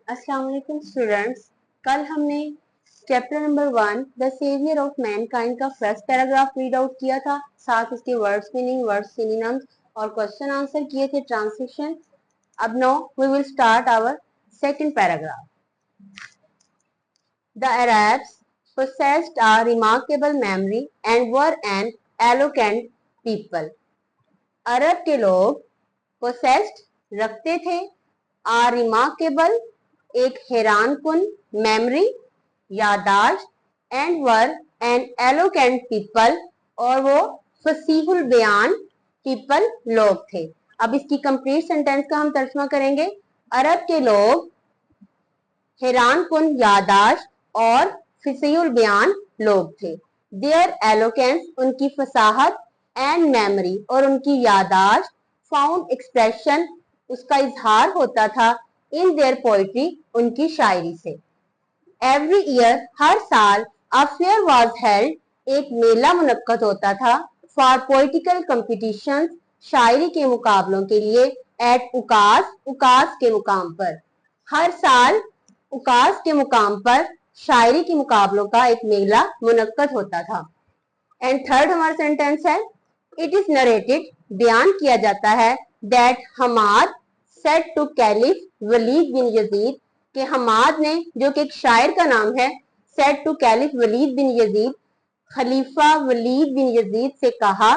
अस्सलाम वालेकुम स्टूडेंट्स। कल हमने chapter number 1 the saviour of mankind का फर्स्ट पैराग्राफ रीड आउट किया था, साथ उसके वर्ड्स मीनिंग, वर्ड्स सिनोनिम्स और क्वेश्चन आंसर किए थे ट्रांसलेशन। अब now we will start our second paragraph. The Arabs possessed a remarkable memory and were an eloquent people. अरब के लोग possessed रखते थे a remarkable एक हैरान कुन मेमोरी यादाश्त and were an eloquent people और वो फसीहुल बयान पीपल लोग थे। अब इसकी कंप्लीट सेंटेंस का हम तर्जुमा करेंगे। अरब के लोग हैरान कुन यादाश्त और फसीहुल बयान लोग थे। देयर एलोकेंस उनकी फसाहत एंड मेमोरी और उनकी यादाश्त फाउंड एक्सप्रेशन उसका इजहार होता था इन देयर पोइट्री उनकी शायरी से। एवरी ईयर हर साल अ फेयर वाज हेल्ड एक मेला मुनक्कद होता था फॉर पोइटिकल कॉम्पिटिशंस शायरी के मुकाबलों के लिए एट उकास उकास के मुकाम पर। हर साल उकास के मुकाम पर शायरी के मुकाबलों का एक मेला मुनक्कद होता था। एंड थर्ड हमारा सेंटेंस है इट इज नरेटेड बयान किया जाता है that Hammad said to caliph Walid bin Yazid कि हमाद ने जो कि एक शायर का नाम है said to caliph Walid bin Yazid खलीफा वलीद बिन यजीद से कहा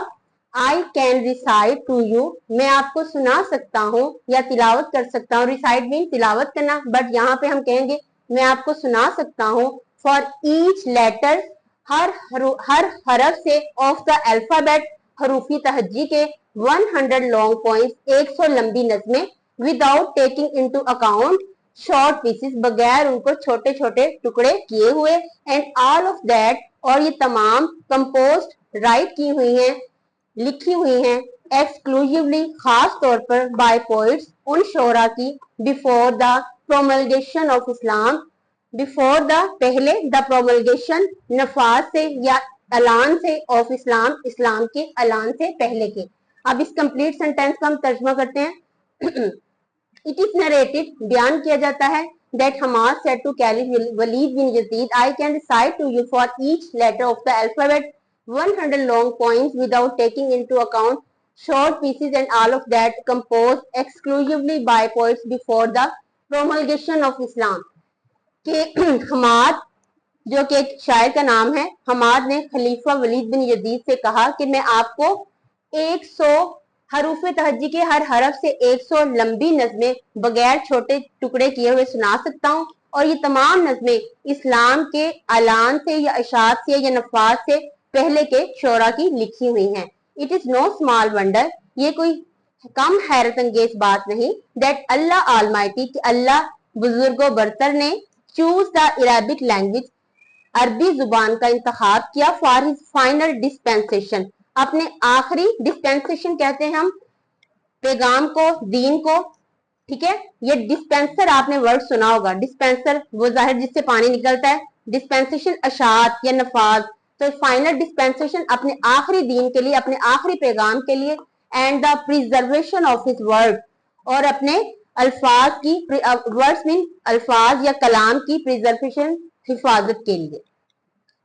I can recite to you मैं आपको सुना सकता हूँ या तिलावत कर सकता हूँ। रिसाइट मीन तिलावत करना, बट यहाँ पे हम कहेंगे मैं आपको सुना सकता हूँ फॉर ईच लेटर हर हरफ से ऑफ द अल्फाबेट हरूफी तहज्जी के 100 लॉन्ग पॉइंट्स 100 लंबी नज़में without taking into account short pieces बगैर उनको छोटे छोटे टुकड़े किए हुए एंड ऑल ऑफ दैट और ये तमाम कंपोज्ड राइट की हुई हैं लिखी हुई हैं एक्सक्लूसिवली खास तौर पर बाय पोइट्स उन शोरा की before the promulgation of Islam before the पहले द प्रोमलगेशन नफाज से या ऐलान से ऑफ इस्लाम इस्लाम के ऐलान से पहले के। अब इस कंप्लीट सेंटेंस का हम तर्जुमा करते हैं। इट इज नरेटेड बयान किया जाता है that Hammad said to caliph Walid bin Yazid I can recite to you for each letter of the alphabet 100 long points without taking into account short pieces and all of that composed exclusively by poets before the promulgation of Islam कि हमाद जो कि एक शायर का नाम है, हमाद ने खलीफा Walid bin Yazid से कहा कि मैं आपको 100 हरूफ तहज्जी के हर हरफ से 100 लंबी नज़में बगैर छोटे टुकड़े किए हुए सुना सकता हूँ और ये तमाम नज़में इस्लाम के ऐलान से या इशात से या नफाज से पहले के शोरा की लिखी हुई हैं। It is know small wonder ये कोई कम हैरत अंगेज बात नहीं दैट अल्लाह आलमाइटी कि अल्लाह बुजुर्गो बरतर ने चूज द अरबिक लैंग्वेज अरबी जुबान का इंतखाब किया फॉर हिज फाइनल डिस्पेंसेशन अपने आखिरी डिस्पेंसेशन कहते हैं हम पैगाम को दीन को, ठीक है। ये डिस्पेंसर आपने वर्ड सुना होगा, डिस्पेंसर वो जाहिर जिससे पानी निकलता है, डिस्पेंसेशन अशात या नफाज, तो फाइनल डिस्पेंसेशन अपने आखिरी दीन के लिए अपने आखिरी पैगाम के लिए and the preservation of his word और अपने अल्फाज की वर्ड्स मीन अल्फाज या कलाम की प्रिजर्वेशन हिफाजत के लिए।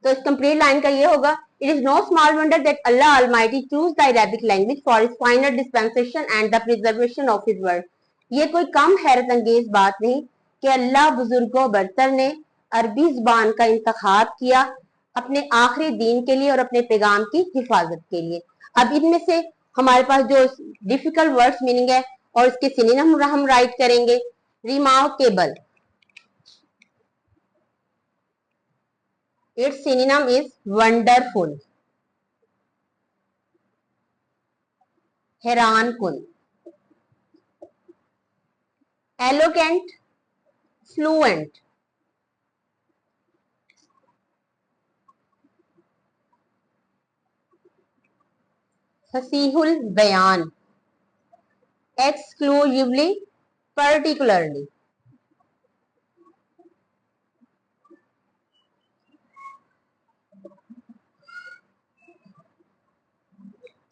तो इस कंप्लीट लाइन का ये होगा it is know small wonder that Allah Almighty choose the Arabic language for his final dispensation and the preservation of his word. ये कोई कम हैरत अंगेज बात नहीं कि अल्लाह बुजुर्गो बरतर ने अरबी जुबान का इंतखाब किया अपने आखिरी दीन के लिए और अपने पैगाम की हिफाजत के लिए। अब इनमें से हमारे पास जो डिफिकल्ट वर्ड्स मीनिंग है और इसके सिनोनिम हम राइट करेंगे। Remarkable, its synonym is wonderful, हैरान कुन, eloquent, fluent, फसीहुल बयान, exclusively, particularly,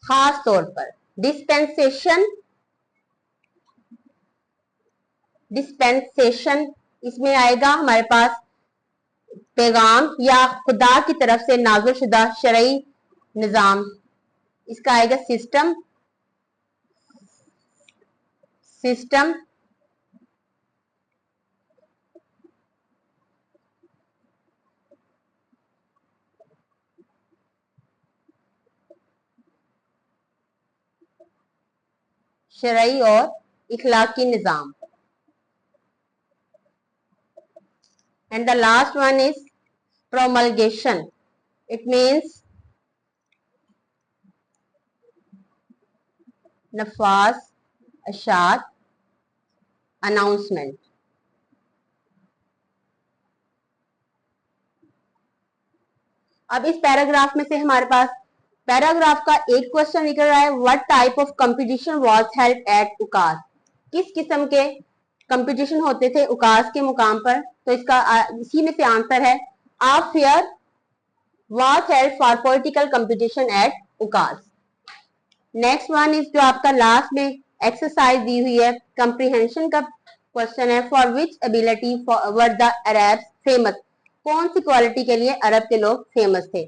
खास तौर पर, डिस्पेंसेशन, डिस्पेंसेशन इसमें आएगा हमारे पास पैगाम या खुदा की तरफ से नाज़िल शुदा शरई निज़ाम, इसका आएगा सिस्टम, सिस्टम शरई और इखलाकी निज़ाम। And the last one is promulgation. It means नफाज, अशात, अनाउंसमेंट। अब इस पैराग्राफ में से हमारे पास पैराग्राफ का एक क्वेश्चन निकल रहा है, what type of competition was held at Ukaz, किस किस्म के कंपटीशन होते थे उकास के मुकाम पर। तो इसका इसी में से आंसर है a fair was held for political competition at Ukaz. Next one is जो आपका लास्ट में एक्सरसाइज दी हुई है, कंप्रीहेंशन का क्वेश्चन है, for which ability were the Arabs famous, कौन सी क्वालिटी के लिए अरब के लोग फेमस थे।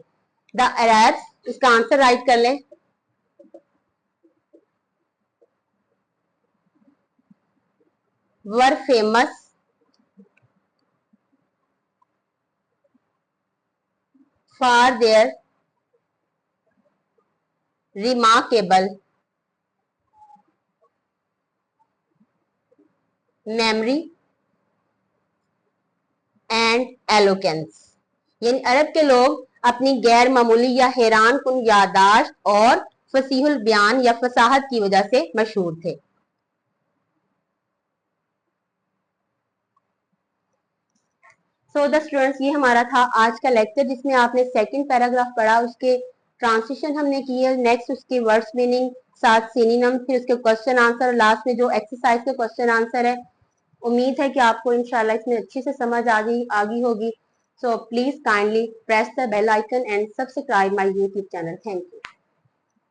द अरब्स, इसका आंसर राइट कर लें, वर famous for their remarkable memory and eloquence, यानी अरब के लोग अपनी गैर मामूली या हैरान कुन यादाश्त और फसीहुल बयान या फसाहत की वजह से मशहूर थे। सो द स्टूडेंट्स, ये हमारा था आज का लेक्चर जिसमें आपने सेकंड पैराग्राफ पढ़ा, उसके ट्रांसलेशन हमने की है, नेक्स्ट उसके वर्ड्स मीनिंग, साथ सिनोनिम, फिर उसके क्वेश्चन आंसर, लास्ट में जो एक्सरसाइज के क्वेश्चन आंसर है। उम्मीद है कि आपको इंशाल्लाह इसमें अच्छी से समझ आ गई होगी। So please kindly press the bell icon and subscribe my YouTube channel. Thank you.